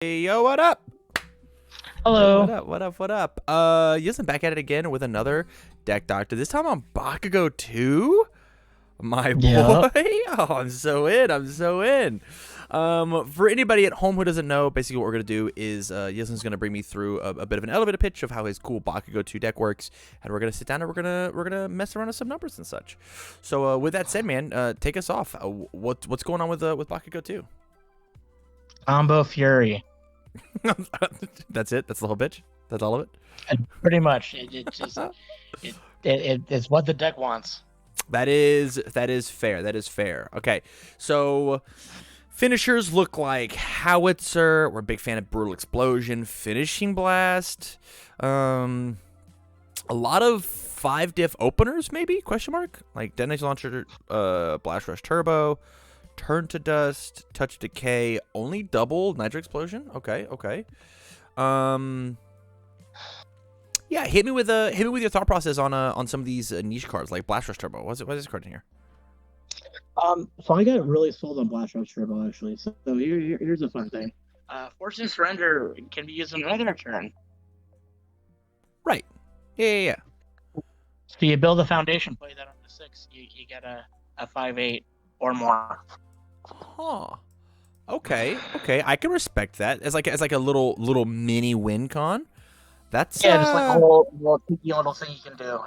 Hey, yo, what up? Yo, what Hello. up? What up? What up? Yusuf back at it again with another deck doctor. This time on Bakugo 2. My boy. Yeah. Oh, I'm so in. I'm so in. For anybody at home who doesn't know, basically what we're gonna do is Yusuf's gonna bring me through a bit of an elevator pitch of how his cool Bakugo 2 deck works, and we're gonna sit down and we're gonna mess around with some numbers and such. So with that said, man, take us off. What's going on with Bakugo 2? Combo Fury. That's it. That's the whole pitch. That's all of it. And pretty much, it just it's what the deck wants. That is fair. That is fair. Okay, so finishers look like Howitzer. We're a big fan of Brutal Explosion, Finishing Blast. A lot of 5-diff openers, maybe? Question mark. Like Detonation Launcher, Blast Rush Turbo, Turn to Dust, Touch Decay, only double Nitro Explosion. Okay, okay. Yeah, hit me with your thought process on some of these niche cards like Blast Rush Turbo. What's this card in here? So I got really sold on Blast Rush Turbo actually. So here's a fun thing. Forcing Surrender can be used on another turn. Right. Yeah. So you build a foundation, play that on the 6, you get a 5/8 or more. Huh. Okay. I can respect that as like a little mini win con. That's Yeah, just like a little tiki little thing you can do.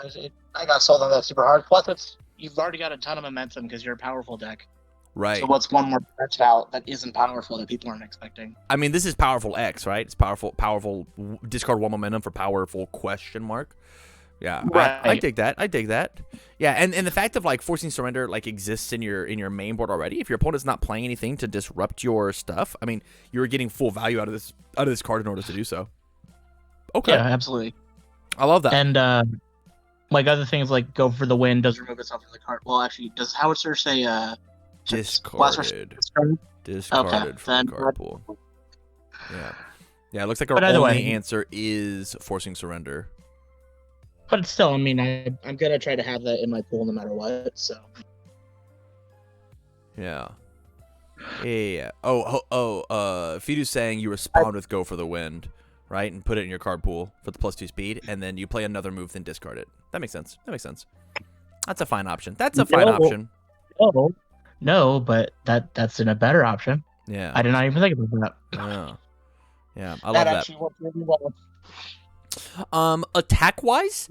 I got sold on that super hard. Plus, you've already got a ton of momentum because you're a powerful deck. So right. what's one more stretch out that isn't powerful that people aren't expecting? I mean, this is powerful X, right? It's powerful. Discard one momentum for powerful question mark. Yeah, I Right. dig that. I dig that. Yeah, and the fact of like forcing surrender like exists in your main board already. If your opponent's not playing anything to disrupt your stuff, I mean, you're getting full value out of this card in order to do so. Okay, Yeah, absolutely. I love that. And like other things like go for the win does remove itself from the card. Well, actually, does Howitzer say Blast Rush Discarded. discard? Okay, Discarded from the then. card pool. Yeah. Yeah, it looks like But our either only way, answer is forcing surrender. but still, I mean, I'm gonna try to have that in my pool no matter what. So Yeah. Yeah. Fidu's saying you I, respond with go for the wind, right? And put it in your card pool for the +2 speed, and then you play another move, then discard it. That makes sense. That's a fine option. no, no, no, but that's in a better option. Yeah. I did not even think about that. Yeah. Yeah. I That love that. actually worked really well. Attack wise,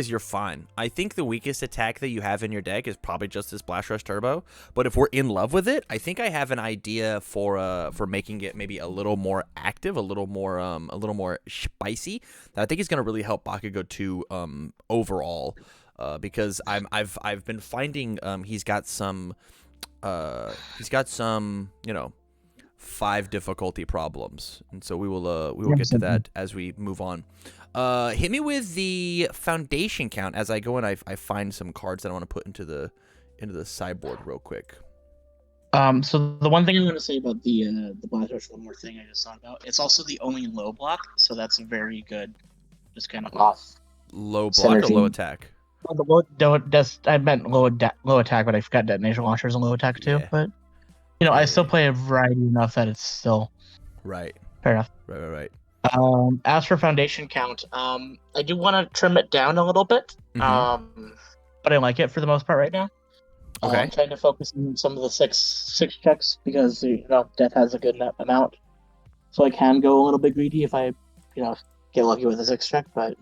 you're fine. I think the weakest attack that you have in your deck is probably just this Blast Rush Turbo. But if we're in love with it, I think I have an idea for making it maybe a little more active, a little more spicy. That I think is gonna really help Bakugo 2 overall. Because I've been finding he's got some 5 difficulty problems, and so we will get to that as we move on. Hit me with the foundation count as I go and I find some cards that I want to put into the sideboard real quick. So the one thing I'm going to say about the Blast Rush, one more thing I just thought about. It's also the only low block, so that's very good. Just kind of off Low block or synergy. low attack? Well, I meant low attack, but I forgot detonation launchers and low attack too. Yeah. But I still play a variety enough that it's still Right. fair enough. Right. As for foundation count, I do want to trim it down a little bit. But I like it for the most part right now. Okay. I'm trying to focus on some of the six checks because death has a good amount, so I can go a little bit greedy if I get lucky with a 6 check. But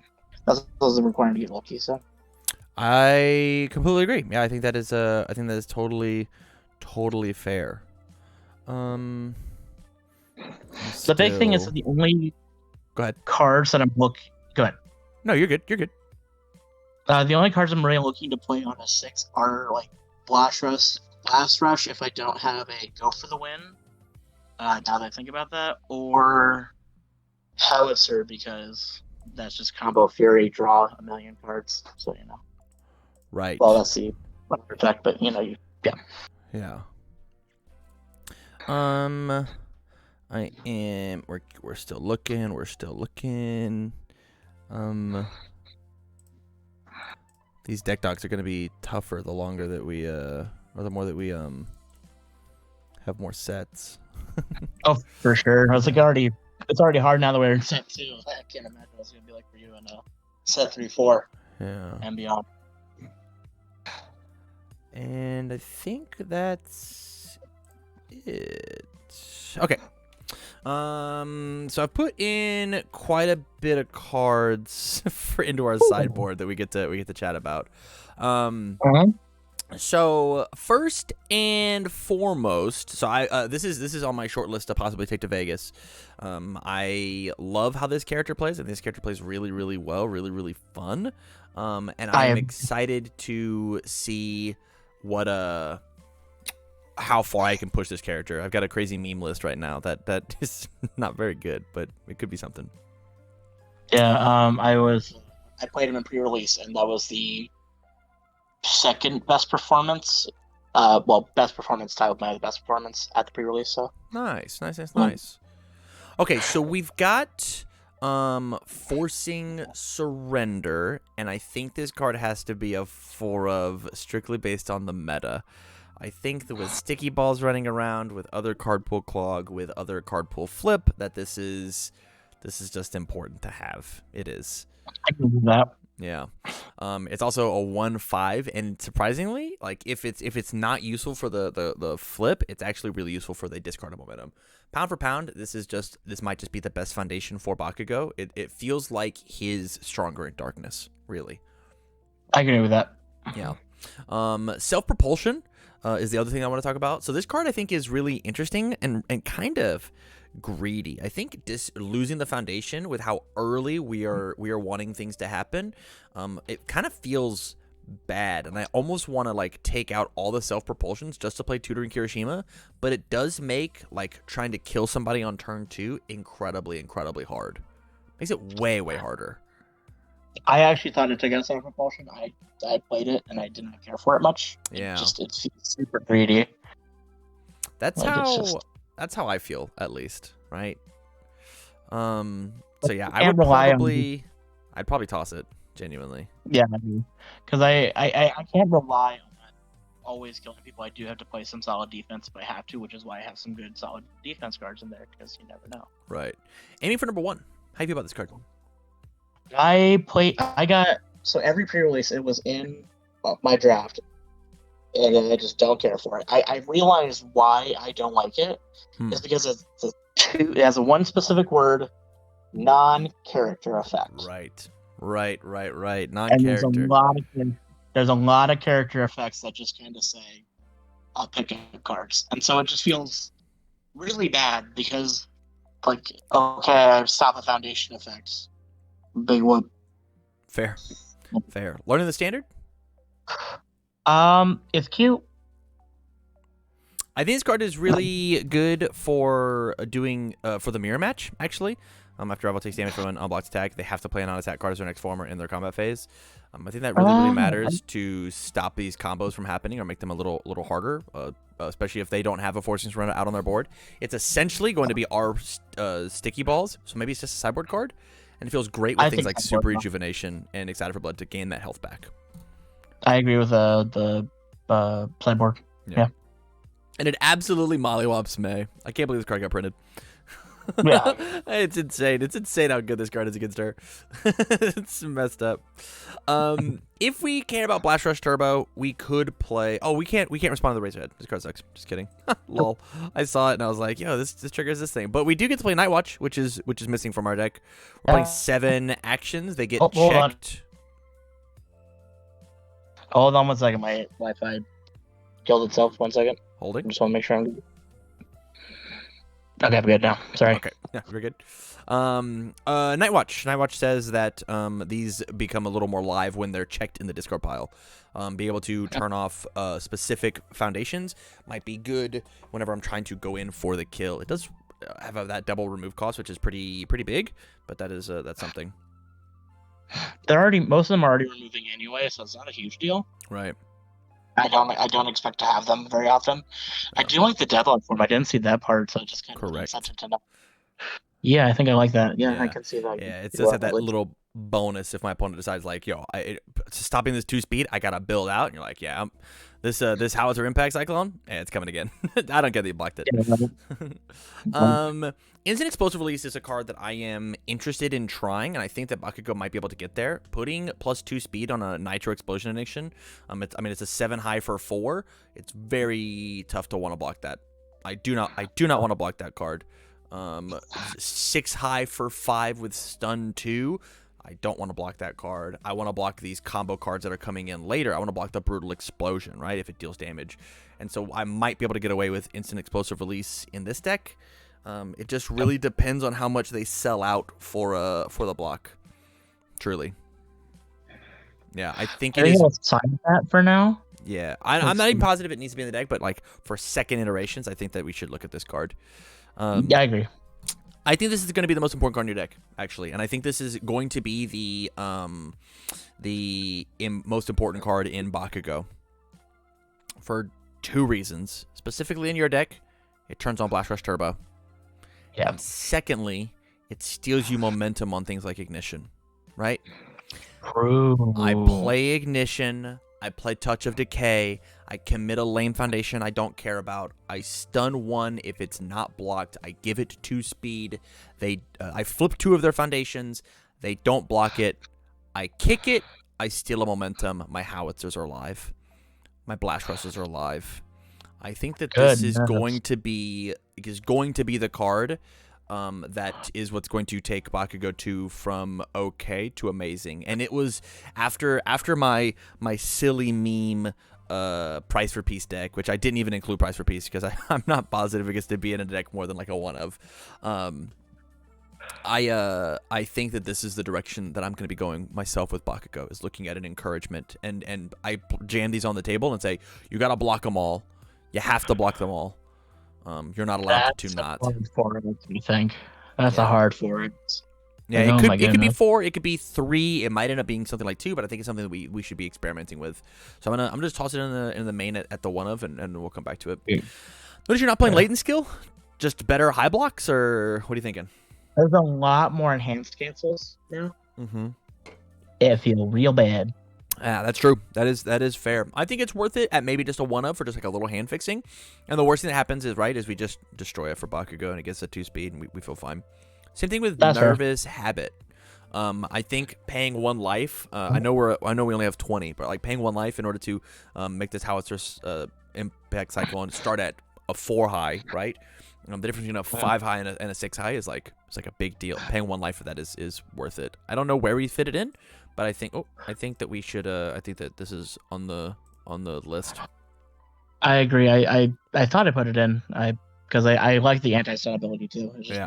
that's also requiring to get lucky. So I completely agree. Yeah, I think that is totally fair. the big thing is that the only Go ahead. cards that I'm looking. Go ahead. No, you're good. You're good. The only cards I'm really looking to play on a 6 are like Blast Rush if I don't have a go for the win. Now that I think about that, or Howitzer because that's just combo Fury, draw a million cards. So Right. well, that's the one protect, but yeah. Yeah. I am. We're still looking. These deck docs are gonna be tougher the longer that we or the more that we have more sets. Oh, for sure. I was like, it's already hard now that we're in set 2. I can't imagine what it's gonna be like for you in set 3, 4, Yeah. and beyond. And I think that's it. Okay. So I've put in quite a bit of cards into our sideboard that we get to chat about. So first and foremost, so I this is on my short list to possibly take to Vegas. I love how this character plays, and this character plays really, really well, really, really fun. And I'm excited to see what how far I can push this character. I've got a crazy meme list right now that is not very good, but it could be something. Yeah, I played him in pre-release, and that was the second best performance. Best performance titled my best performance at the pre-release. So nice. Okay, so we've got forcing surrender, and I think this card has to be a 4 of strictly based on the meta. I think that with sticky balls running around, with other card pool clog, with other card pool flip, that this is just important to have. It is. I can do that. Yeah. It's also a 1/5, and surprisingly, like if it's not useful for the flip, it's actually really useful for the discard of momentum. Pound for pound, this might just be the best foundation for Bakugo. It feels like his stronger in darkness, really. I agree with that. Yeah. Self-propulsion is the other thing I want to talk about. So this card I think is really interesting and kind of greedy. I think losing the foundation with how early we are wanting things to happen, it kind of feels bad, and I almost want to like take out all the self-propulsions just to play Tutoring Kirishima, but it does make like trying to kill somebody on turn 2 incredibly hard. Makes it way harder. I actually thought it took out self-propulsion. I played it and I did not care for it much. Yeah. It's super greedy. That's how I feel, at least, right? So yeah, I'd probably toss it, genuinely. Yeah, because I can't rely on that always killing people. I do have to play some solid defense if I have to, which is why I have some good solid defense cards in there, because you never know. Right. Aiming for number 1. How do you feel about this card? So every pre-release it was in my draft, and I just don't care for it. I realized why I don't like it is because it has a one specific word, non-character effect. Right. Non-character. And there's a lot of character effects that just kind of say, I'll pick up cards. And so it just feels really bad because, like, okay, I've stopped the foundation effects. Big whoop. Fair. Learning the standard? It's cute. I think this card is really good for doing for the mirror match, actually. After rival takes damage from an unblocked attack, they have to play a non-attack card as their next form or in their combat phase. I think that really matters to stop these combos from happening or make them a little harder, especially if they don't have a forcing surrender out on their board. It's essentially going to be our sticky balls, so maybe it's just a sideboard card, and it feels great with things like Super Rejuvenation and Excited for Blood to gain that health back. I agree with the playboard. Yeah. And it absolutely mollywops May. I can't believe this card got printed. Yeah. It's insane. It's insane how good this card is against her. It's messed up. If we care about Blast Rush Turbo, we could play. Oh, we can't respond to the Razorhead. This card sucks. Just kidding. Lol. I saw it and I was like, yo, this triggers this thing. But we do get to play Night Watch, which is missing from our deck. We're playing 7 actions. They get checked. Hold on 1 second. My Wi-Fi killed itself. 1 second. Holding. I just want to make sure I'm good. Okay, I'm good now. Sorry. Okay, yeah, we're good. Night Watch. Night Watch says that these become a little more live when they're checked in the discard pile. Be able to turn off specific foundations might be good whenever I'm trying to go in for the kill. It does have that double remove cost, which is pretty big, but that is that's something. Most of them are already removing anyway, so it's not a huge deal. Right. I don't expect to have them very often. I do like the deadlock form. I didn't see that part, so it just kind of incentive to know. Yeah, I think I like that. Yeah, I Yeah, can see that. yeah. It does Well, have that little bonus if my opponent decides like, yo, stopping this 2-speed, I gotta build out, and you're like, yeah, this howitzer impact cyclone, and it's coming again. I don't get that you blocked it. um, Instant explosive release is a card that I am interested in trying, and I think that Bakugo might be able to get there. Putting +2 speed on a nitro explosion ignition, it's a 7 high for 4. It's very tough to want to block that. I do not want to block that card. 6 high for 5 with stun 2. I don't want to block that card. I want to block these combo cards that are coming in later. I want to block the brutal explosion, right, if it deals damage. And so I might be able to get away with instant explosive release in this deck. It just really depends on how much they sell out for the block. Truly. Yeah, I think it is. I'll sign that for now. Yeah, I'm not even positive it needs to be in the deck, but like for second iterations, I think that we should look at this card. Yeah, I agree. I think this is going to be the most important card in your deck, actually, and I think this is going to be the most important card in Bakugo for 2 reasons. Specifically in your deck, it turns on Blast Rush Turbo. Yeah. And secondly, it steals you momentum on things like Ignition, right? True. I play Ignition. I play Touch of Decay. I commit a lame foundation I don't care about. I stun 1 if it's not blocked. I give it 2 speed. I flip 2 of their foundations. They don't block it. I kick it. I steal a momentum. My howitzers are alive. My blast rushes are alive. I think that this is going to be the card that is what's going to take Bakugo 2 from okay to amazing. And it was after my silly meme price for peace deck, which I didn't even include price for peace because I'm not positive it gets to be in a deck more than like a 1 of. I think that this is the direction that I'm going to be going myself with Bakugo, is looking at an encouragement, and I jam these on the table and say, you got to block them all. You have to block them all. You're not allowed to not. Hard for it, you think? That's a hard for it. Yeah, it could be 4, it could be 3, it might end up being something like 2, but I think it's something that we should be experimenting with. So I'm just toss it in the main at the 1 of, and we'll come back to it. Yeah. Notice you're not playing latent skill, just better high blocks, or what are you thinking? There's a lot more enhanced cancels now. Mm-hmm. It feels real bad. Yeah, that's true. That is fair. I think it's worth it at maybe just a 1 of for just like a little hand fixing. And the worst thing that happens is we just destroy it for Bakugo and it gets a 2 speed and we feel fine. Same thing with Nervous Habit. I think paying 1 life. I know we only have 20, but like paying 1 life in order to make this howitzer impact cyclone start at a 4 high, right? The difference between a 5 high and a 6 high is like a big deal. Paying 1 life for that is worth it. I don't know where we fit it in, but I think that we should. I think that this is on the list. I agree. I thought I put it in. Because I like the anti-stun ability too. It's just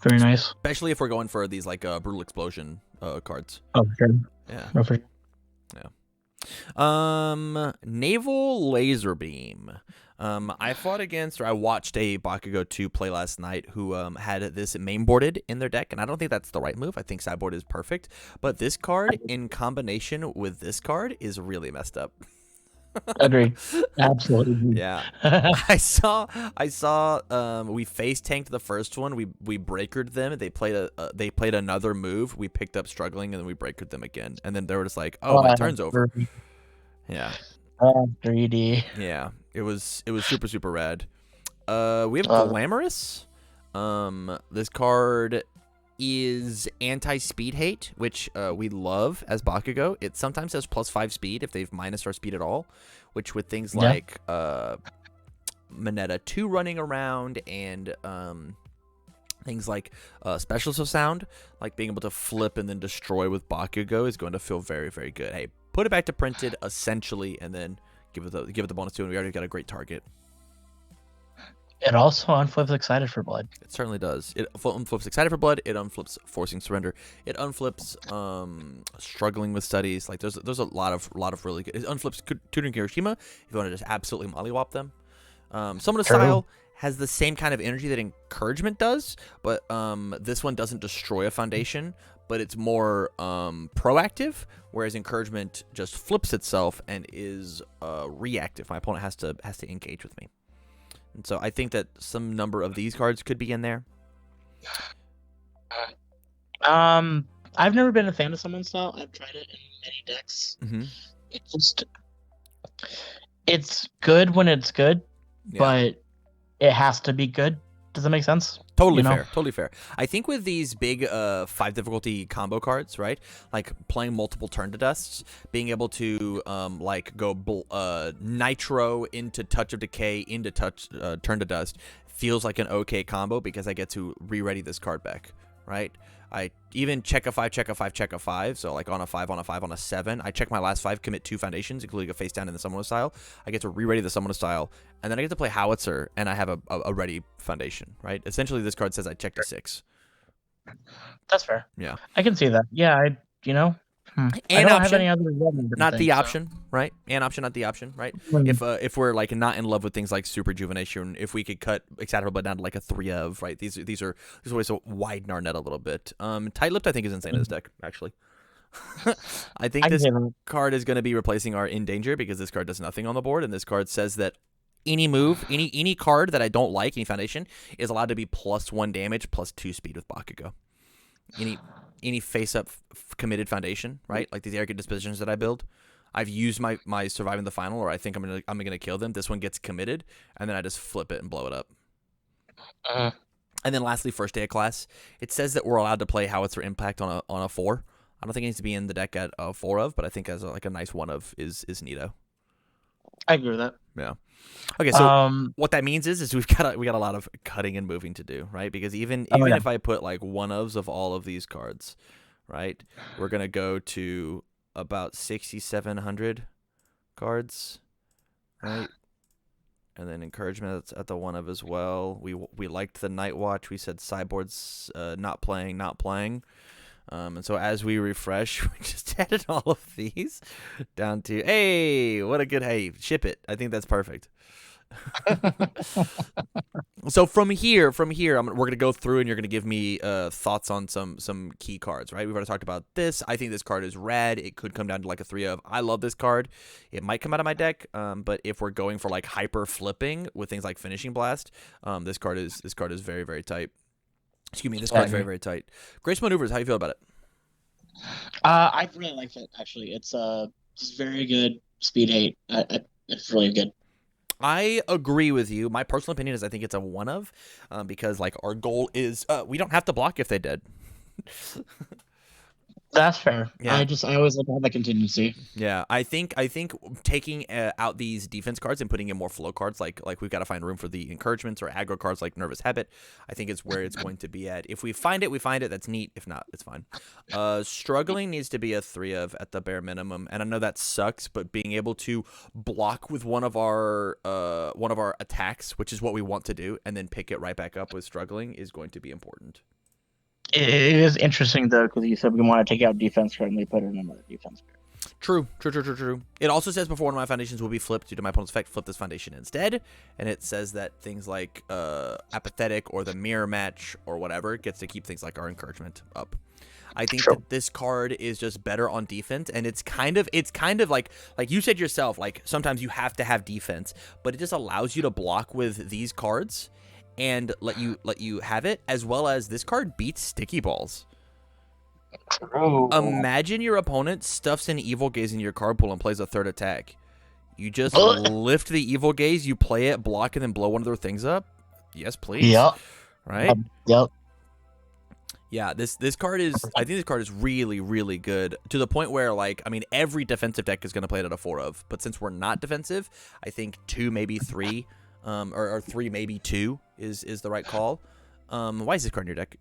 very nice. Especially if we're going for these like brutal explosion cards. Oh, sure. Yeah. Oh, for sure. Yeah. Naval Laser Beam. I watched a Bakugo 2 play last night who had this mainboarded in their deck, and I don't think that's the right move. I think sideboard is perfect, but this card in combination with this card is really messed up. Agreed. Absolutely. Yeah. I saw we face tanked the first one. We breakered them. They played another move. We picked up struggling and then we breakered them again. And then they were just like, "Oh, my turn's over." Yeah. 3D. Yeah. It was super super rad. We have Glamorous. This card is anti-speed hate, which we love as Bakugo. It sometimes has +5 speed if they've minus our speed at all, which with things like Mineta 2 running around and things like Specialist of Sound, like being able to flip and then destroy with Bakugo is going to feel very, very good. Hey, put it back to printed, essentially, and then give it the bonus 2, and we already got a great target. It also unflips Excited for Blood. It certainly does. It unflips Excited for Blood. It unflips Forcing Surrender. It unflips Struggling with Studies. Like there's a lot of really good. It unflips Tutoring Hiroshima if you want to just absolutely mollywop them. Some of the style has the same kind of energy that Encouragement does, but this one doesn't destroy a foundation, but it's more proactive, whereas Encouragement just flips itself and is reactive. My opponent has to engage with me. And so I think that some number of these cards could be in there. I've never been a fan of Summon Style. I've tried it in many decks. Mm-hmm. It just it's good when it's good, Yeah. but it has to be good. Does that make sense? Totally You know? fair. Totally fair. I think with these big 5 difficulty combo cards, right? Like playing multiple turn to dusts, being able to like go nitro into touch of decay into touch turn to dust feels like an okay combo because I get to re-ready this card back, right? I even check a 5, check a 5, check a 5. So like on a 5, on a 5, on a 7, I check my last 5, commit 2 foundations, including a face down in the Summoner style. I get to re-ready the Summoner style, and then I get to play Howitzer, and I have a ready foundation, right? Essentially, this card says I checked a 6. That's fair. Yeah. I can see that. Yeah, I And don't have any option, other relevant not the things, so. option, right? And option, not the option, right? Mm. If we're like not in love with things like super rejuvenation, if we could cut Excitable down to like a 3 of, right? These are ways to widen our net a little bit. Tight Lipped I think is insane in this deck, actually. I think I can this see that. card is going to be replacing our In Danger because this card does nothing on the board, and this card says that any move, any card that I don't like, any foundation, is allowed to be +1 damage, +2 speed with Bakugo. Any face-up committed foundation, right? Like these arrogant dispositions that I build. I've used my surviving the final, or I think I'm gonna kill them. This one gets committed, and then I just flip it and blow it up. And then lastly, first day of class, it says that we're allowed to play Howitzer Impact on a 4. I don't think it needs to be in the deck at a 4 of, but I think as a nice 1 of is neato. I agree with that. Yeah. Okay, so what that means is we got a lot of cutting and moving to do, right? Because even yeah. if I put like 1 ofs of all of these cards, right, we're gonna go to about 6,700 cards, right? And then encouragement at the 1 of as well. We liked the Night Watch. We said sideboards not playing. And so as we refresh, we just added all of these down to, hey, what a good, hey, ship it. I think that's perfect. So from here, we're gonna go through, and you're gonna give me thoughts on some key cards, right? We've already talked about this. I think this card is rad. It could come down to like a 3 of. I love this card. It might come out of my deck, but if we're going for like hyper flipping with things like Finishing Blast, this card is very very tight. Excuse me, this card's very very tight. Grace Maneuvers, how you feel about it? I really like it actually. It's very good. Speed 8. It's really good. I agree with you. My personal opinion is I think it's a 1 of, because like our goal is we don't have to block if they did. That's fair. Yeah. I always like to have that contingency. Yeah, I think taking out these defense cards and putting in more flow cards, like we've got to find room for the encouragements or aggro cards like Nervous Habit. I think it's where it's going to be at. If we find it, we find it. That's neat. If not, it's fine. Struggling needs to be a 3 of at the bare minimum, and I know that sucks, but being able to block with one of our attacks, which is what we want to do, and then pick it right back up with struggling is going to be important. It is interesting though, because you said we want to take out defense card and we put in another defense card. True. It also says before one of my foundations will be flipped due to my opponent's effect, flip this foundation instead. And it says that things like Apathetic or the Mirror Match or whatever gets to keep things like our encouragement up. I think that this card is just better on defense, and it's kind of like you said yourself, like sometimes you have to have defense, but it just allows you to block with these cards and let you have it, as well as this card beats Sticky Balls. True. Imagine your opponent stuffs an Evil Gaze in your card pool and plays a 3rd attack. You just lift the Evil Gaze, you play it, block, and then blow one of their things up. Yes, please. Yep. Right? Yep. Yeah, this card is, I think this card is really, really good, to the point where, like, I mean, every defensive deck is going to play it at a 4 of, but since we're not defensive, I think 2, maybe 3, or 3, maybe 2 is the right call. Why is this card in your deck?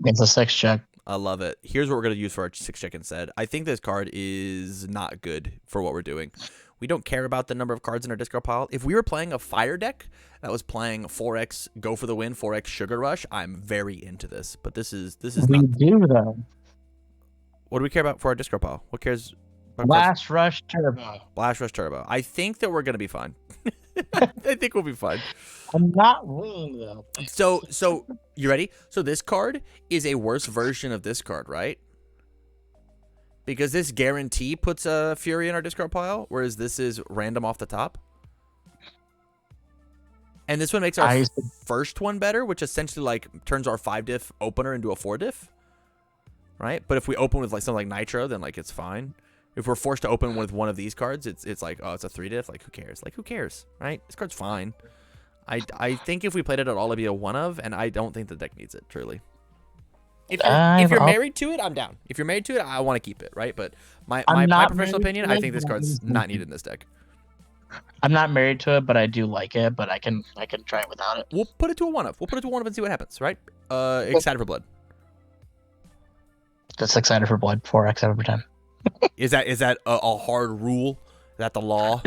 It's a 6 check. I love it. Here's what we're going to use for our 6 check instead. I think this card is not good for what we're doing. We don't care about the number of cards in our discard pile. If we were playing a fire deck that was playing 4x go for the win, 4x Sugar Rush, I'm very into this. But this is we not. Do though. What do we care about for our discard pile? What cares? Blast Rush Turbo. Blast Rush Turbo. I think that we're going to be fine. I think we'll be fine. I'm not wrong though. So you ready? So this card is a worse version of this card, right? Because this guarantee puts a Fury in our discard pile, whereas this is random off the top. And this one makes our I first one better, which essentially like turns our 5-diff opener into a 4-diff, right? But if we open with like something like Nitro, then like it's fine. If we're forced to open with one of these cards, it's like, oh, it's a 3-diff. Like, who cares? Like, who cares, right? This card's fine. I think if we played it at all, it'd be a 1 of, and I don't think the deck needs it, truly. If you're married to it, I'm down. If you're married to it, I want to keep it, right? But my professional opinion, I think this card's not needed in this deck. I'm not married to it, but I do like it. But I can try it without it. We'll put it to a 1 of. We'll put it to a 1 of and see what happens, right? Excited for blood. That's excited for blood. 4x out of 10. Is that a hard rule? Is that the law?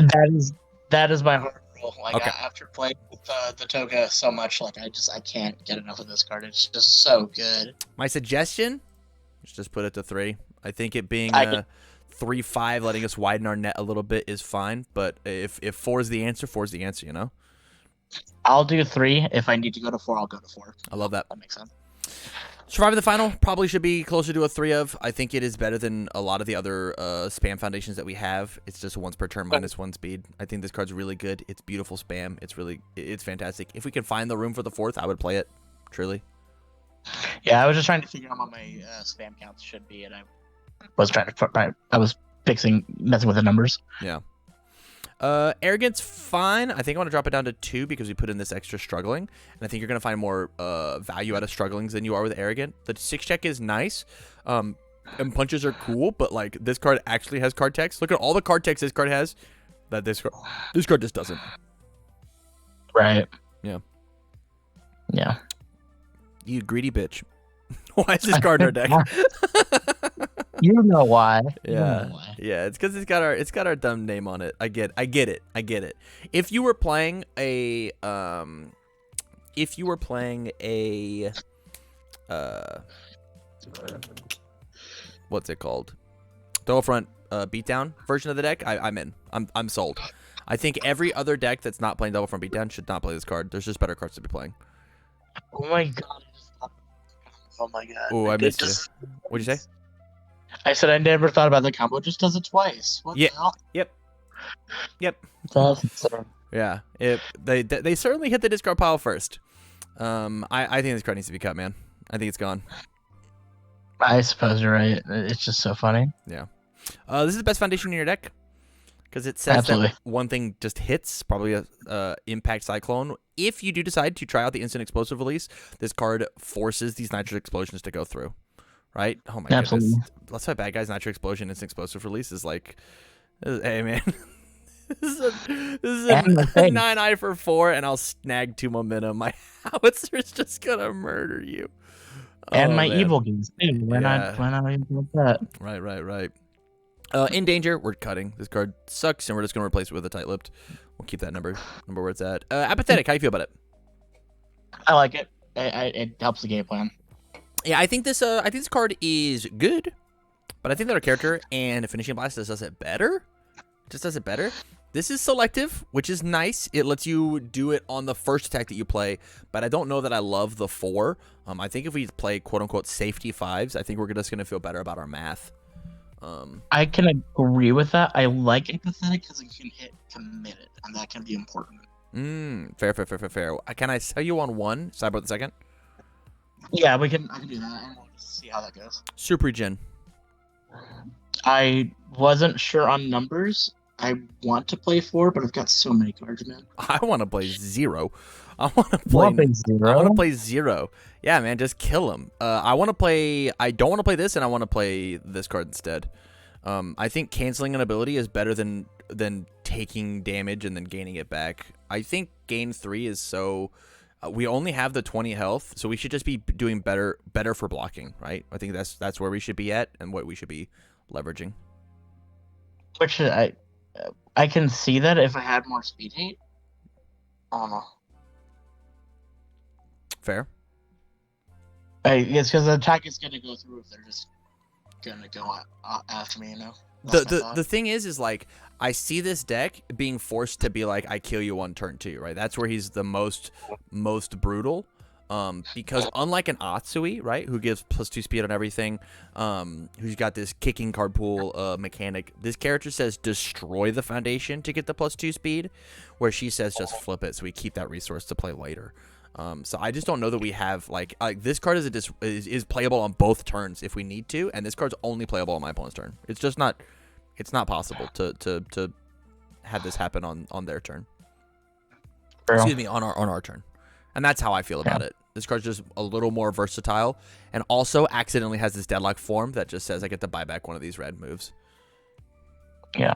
That is my hard rule. Like Okay. after playing with the Toga so much, like I can't get enough of this card. It's just so good. My suggestion is just put it to 3. I think it being 3/5, letting us widen our net a little bit is fine. But if 4 is the answer, 4 is the answer. You know. I'll do 3. If I need to go to 4, I'll go to 4. I love that. That makes sense. Surviving the final probably should be closer to a 3 of. I think it is better than a lot of the other spam foundations that we have. It's just once per turn -1 speed. I think this card's really good. It's beautiful spam. It's fantastic. If we can find the room for the 4th, I would play it. Truly. Yeah, I was just trying to figure out what my spam counts should be, and I was messing with the numbers. Yeah. Arrogance, fine. I think I want to drop it down to 2 because we put in this extra struggling. And I think you're going to find more value out of strugglings than you are with arrogant. The 6 check is nice. And punches are cool, but like this card actually has card text. Look at all the card text this card has that this card just doesn't. Right. Yeah. Yeah. You greedy bitch. Why is this card in our deck? You know why. Yeah. Yeah, it's because it's got our dumb name on it. I get it. If you were playing a what's it called? Throwfront beatdown version of the deck, I'm in. I'm sold. I think every other deck that's not playing Double Front Beatdown should not play this card. There's just better cards to be playing. Oh my god. Oh my god. Oh, I missed you. What'd you say? I said I never thought about the combo. It just does it twice. What the hell? Yep. That's insane. Yeah. They certainly hit the discard pile first. I think this card needs to be cut, man. I think it's gone. I suppose you're right. It's just so funny. Yeah. This is the best foundation in your deck because it says that one thing just hits, probably a impact cyclone. If you do decide to try out the instant explosive release, this card forces these nitrous explosions to go through. Right? Oh my goodness. That's why bad guys nitro explosion instant explosive release is like, hey man, this is a 9-eye for 4, and I'll snag 2 momentum. My howitzer is just gonna murder you. And my evil games too. Why not even with that? Right. In danger, we're cutting. This card sucks, and we're just gonna replace it with a tight lipped. We'll keep that number where it's at. Apathetic. How you feel about it? I like it. It helps the game plan. Yeah, I think this card is good, but I think that our character and Finishing Blast does it better. Just does it better. This is selective, which is nice. It lets you do it on the first attack that you play, but I don't know that I love the 4. I think if we play quote-unquote safety 5s, I think we're just going to feel better about our math. I can agree with that. I like Empathetic because it can hit committed, and that can be important. Fair. Can I sell you on 1? Cyber the second? Yeah, I can do that. I want to see how that goes. Super Regen. I wasn't sure on numbers. I want to play 4, but I've got so many cards, man. I want to play 0. I want to play 0. Yeah, man, just kill him. I don't want to play this, and I want to play this card instead. I think canceling an ability is better than taking damage and then gaining it back. I think gain 3 is so. We only have the 20 health, so we should just be doing better for blocking, right? I think that's where we should be at and what we should be leveraging. Which I can see that if I had more speed hate. I don't know. Fair. It's because the attack is going to go through if they're just going to go after me, you know? The thing is like, I see this deck being forced to be like, I kill you on turn 2, right? That's where he's the most brutal. Because unlike an Atsui, right, who gives +2 speed on everything, who's got this kicking card pool mechanic, this character says destroy the foundation to get the +2 speed, where she says just flip it so we keep that resource to play later. So I just don't know that we have like this card is playable on both turns if we need to, and this card's only playable on my opponent's turn. It's just not, it's not possible to have this happen on their turn. Excuse me, on our turn. And that's how I feel about it. This card's just a little more versatile, and also accidentally has this deadlock form that just says I get to buy back one of these red moves. Yeah,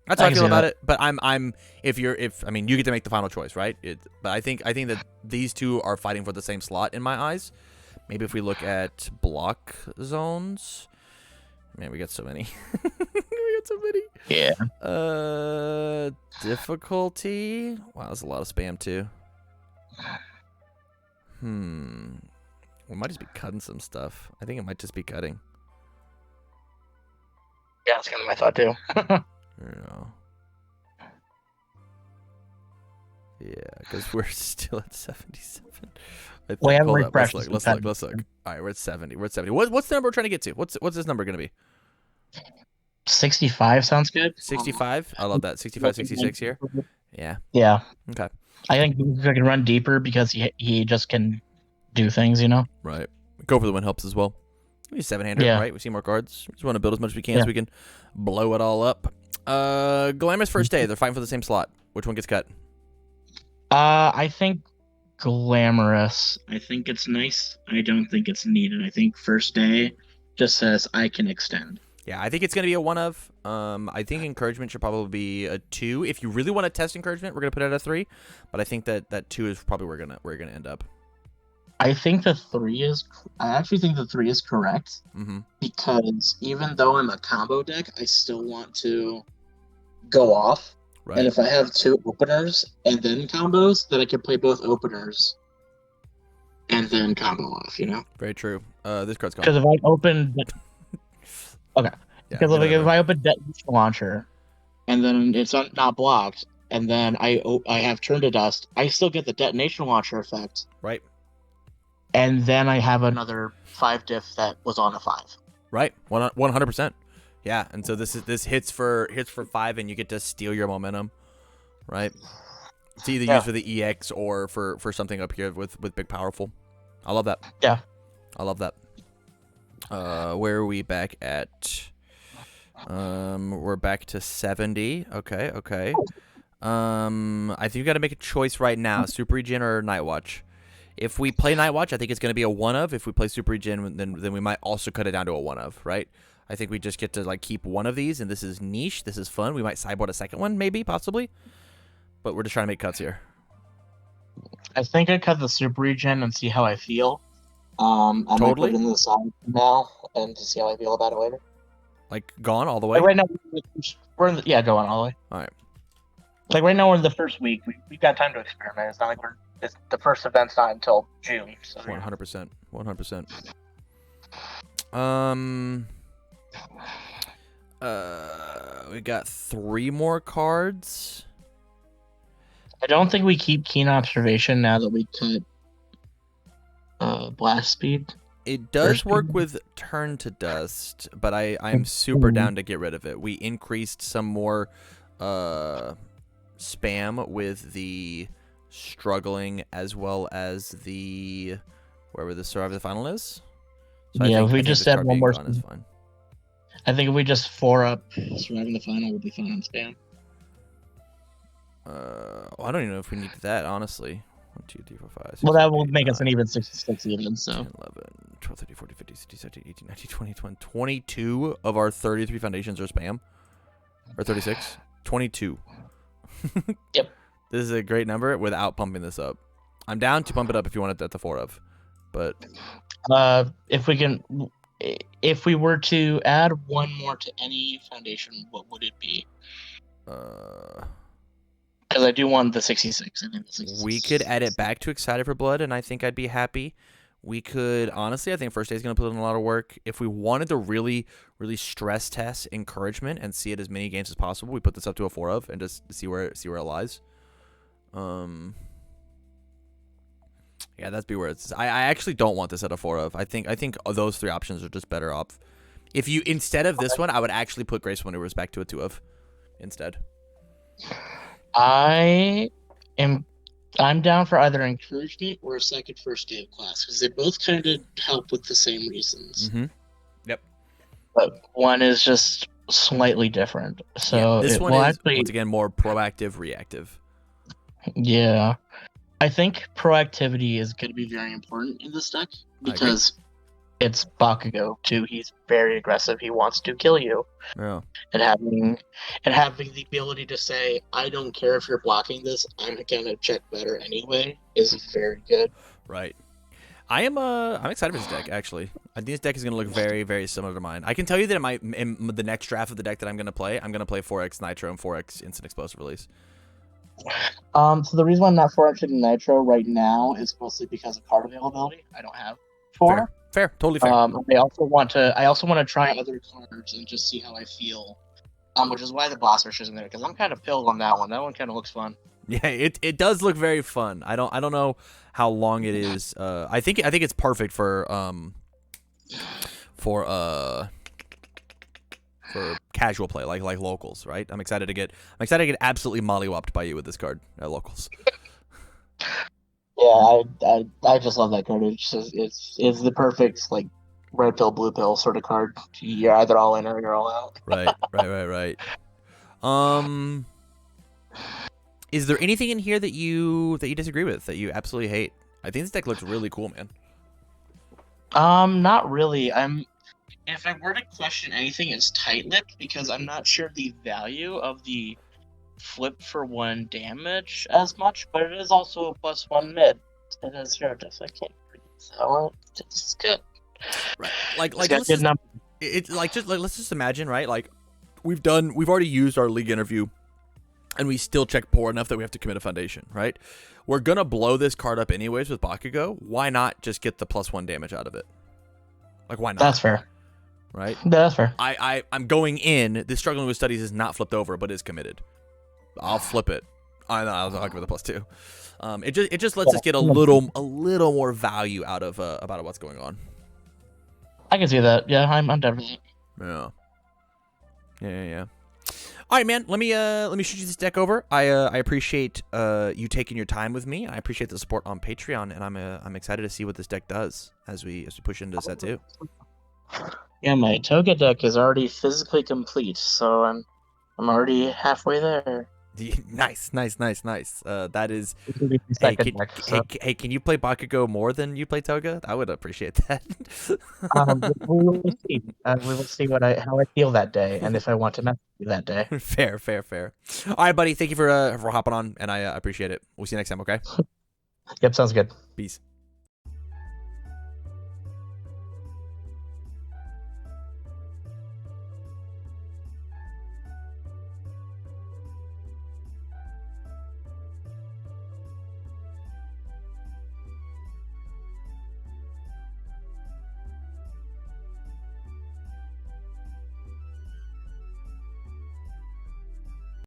that's how I feel about it. But if I mean, you get to make the final choice, right? But I think that these two are fighting for the same slot in my eyes. Maybe if we look at block zones, man, we got so many. We got so many. Yeah. Difficulty. Wow, that's a lot of spam too. We might just be cutting some stuff. I think it might just be cutting. Yeah, that's kind of my thought too. Yeah, because we're still at 77. We haven't Let's refreshed. look. Let's look. All right, we're at 70. We're at 70. What's the number we're trying to get to? What's this number going to be? 65 sounds good. 65? I love that. 65, 66 here. Yeah. Yeah. Okay. I think he can run deeper because he just can do things, you know? Right. Go for the win helps as well. We 7-hander, right? We see more cards. We just want to build as much as we can so we can blow it all up. Glamorous first day. They're fighting for the same slot. Which one gets cut? I think Glamorous. I think it's nice. I don't think it's needed. I think first day just says I can extend. Yeah, I think it's going to be a 1 of. I think encouragement should probably be a 2. If you really want to test encouragement, we're going to put it at a 3. But I think that 2 is probably where we're gonna end up. I think I actually think the 3 is correct. Because even though I'm a combo deck, I still want to go off. Right. And if I have 2 openers and then combos, then I can play both openers and then combo off, you know? Very true. This card's gone. Because if I open... Okay. Yeah, because if I open Detonation Launcher and then it's not blocked, and then I have Turn to Dust, I still get the Detonation Launcher effect. Right. And then I have another 5 diff that was on a 5. Right. 100%. Yeah, and so this hits for 5, and you get to steal your momentum, right? It's either used for the EX or for something up here with Big Powerful. I love that. Yeah, I love that. Where are we back at? We're back to 70. Okay. I think you got to make a choice right now: Super Regen or Night Watch. If we play Night Watch, I think it's going to be a 1 of. If we play Super Regen, then we might also cut it down to a 1 of, right? I think we just get to like keep one of these, and this is niche. This is fun. We might sideboard a second one, maybe, possibly. But we're just trying to make cuts here. I think I cut the Super Regen and see how I feel. I might put it in the side now and to see how I feel about it later. Like gone all the way? Like right now, we're in go on all the way. All right. Like right now, we're in the first week. We've got time to experiment. It's not like the first event's not until June. So 100%. 100%. We got 3 more cards. I don't think we keep Keen Observation now that we cut Blast Speed. It does work with Turn to Dust, but I'm super down to get rid of it. We increased some more spam with the Struggling as well as the wherever the Survive the Final is. So yeah, if we just add one more is fine. I think if we just 4-up Surviving the Final, we'll be fine on spam. I don't even know if we need that, honestly. 1, 2, 3, 4, 5, 6, well, that will 8, make 9, us an even 66 even, so. 10, 11, 12, 13, 14, 15, 16, 17, 18, 19, 20, 21, 22 of our 33 foundations are spam. Or 36. 22. Yep. This is a great number without pumping this up. I'm down to pump it up if you want it at the 4 of. But if we were to add one more to any foundation, what would it be? Because I do want the 66. I think the 66. We could add it back to Excited for Blood, and I think I'd be happy. We could, honestly, I think First Day is going to put in a lot of work. If we wanted to really, really stress test encouragement and see it as many games as possible, we put this up to a 4 of and just see where it lies. Yeah, that's be where it's. I actually don't want this at a 4 of. I think those 3 options are just better off. If you instead of this one, I would actually put Grace Maneuvers back to a 2 of instead. I am I'm down for either encouragement or a second first day of class because they both kind of help with the same reasons. Mm-hmm. Yep. But one is just slightly different. So this it one will is actually, once again more proactive, reactive. yeah. I think proactivity is going to be very important in this deck because it's Bakugo too. He's very aggressive. He wants to kill you. Yeah. And having the ability to say, I don't care if you're blocking this, I'm gonna check better anyway, is very good. Right. I'm excited for this deck, actually. I think this deck is going to look very, very similar to mine. I can tell you that in the next draft of the deck that I'm going to play 4X Nitro and 4X Instant Explosive Release. So the reason why I'm not 4X Nitro right now is mostly because of card availability. I don't have 4. Fair. Totally fair. I also want to try other cards and just see how I feel. Which is why the Boss Rush isn't there, because I'm kind of pilled on that one. That one kind of looks fun. Yeah, it does look very fun. I don't know how long it is. I think it's perfect for casual play, like locals, right? I'm excited to get absolutely mollywopped by you with this card at locals. Yeah, I just love that card. It's the perfect like red pill, blue pill sort of card. You're either all in or you're all out. Right. Is there anything in here that you disagree with, that you absolutely hate? I think this deck looks really cool, man. Not really. If I were to question anything, it's tight-lipped because I'm not sure the value of the flip for 1 damage as much, but it is also a +1 mid. It has 0 def. I can't read it, so it's good. Right. Like let's just imagine, right? Like we've already used our league interview, and we still check poor enough that we have to commit a foundation, right? We're gonna blow this card up anyways with Bakugo. Why not just get the +1 damage out of it? Like, why not? That's fair. Right? That's fair. I'm going in. This Struggling with Studies is not flipped over, but is committed. I'll flip it. I'll give it a +2. It just lets us get a little more value out of about what's going on. I can see that. Yeah, I'm down for that. Yeah. All right, man. Let me shoot you this deck over. I appreciate you taking your time with me. I appreciate the support on Patreon, and I'm excited to see what this deck does as we push into set 2. Yeah, my Toga deck is already physically complete, so I'm already halfway there. Nice. That is. Hey, can you play Bakugo more than you play Toga? I would appreciate that. we will see. We will see how I feel that day, and if I want to mess with you that day. Fair. All right, buddy. Thank you for hopping on, and I appreciate it. We'll see you next time. Okay. Yep, sounds good. Peace.